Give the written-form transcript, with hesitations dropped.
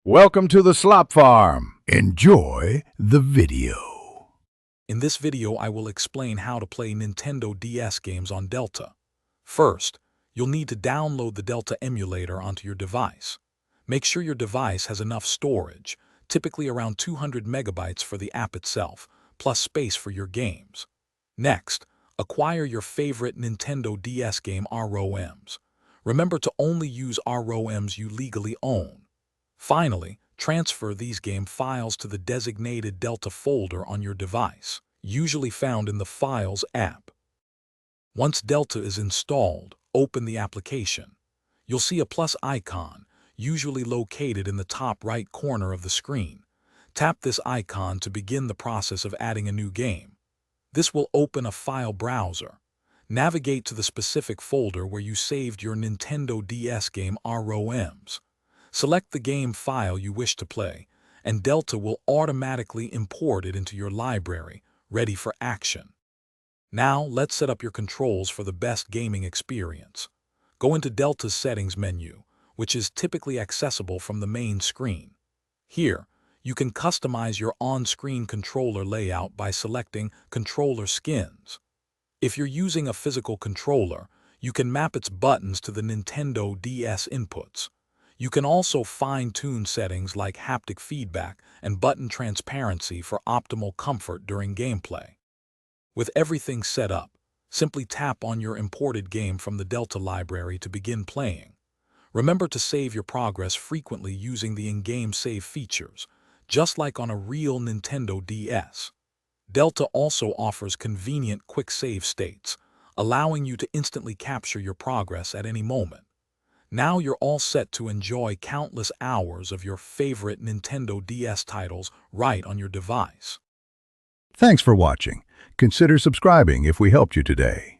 Welcome to the Slop Farm. Enjoy the video. In this video, I will explain how to play Nintendo DS games on Delta. First, you'll need to download the Delta emulator onto your device. Make sure your device has enough storage, typically around 200 megabytes for the app itself, plus space for your games. Next, acquire your favorite Nintendo DS game ROMs. Remember to only use ROMs you legally own. Finally, transfer these game files to the designated Delta folder on your device, usually found in the Files app. Once Delta is installed, open the application. You'll see a plus icon, usually located in the top right corner of the screen. Tap this icon to begin the process of adding a new game. This will open a file browser. Navigate to the specific folder where you saved your Nintendo DS game ROMs. Select the game file you wish to play, and Delta will automatically import it into your library, ready for action. Now, let's set up your controls for the best gaming experience. Go into Delta's Settings menu, which is typically accessible from the main screen. Here, you can customize your on-screen controller layout by selecting Controller Skins. If you're using a physical controller, you can map its buttons to the Nintendo DS inputs. You can also fine-tune settings like haptic feedback and button transparency for optimal comfort during gameplay. With everything set up, simply tap on your imported game from the Delta library to begin playing. Remember to save your progress frequently using the in-game save features, just like on a real Nintendo DS. Delta also offers convenient quick save states, allowing you to instantly capture your progress at any moment. Now you're all set to enjoy countless hours of your favorite Nintendo DS titles right on your device. Thanks for watching. Consider subscribing if we helped you today.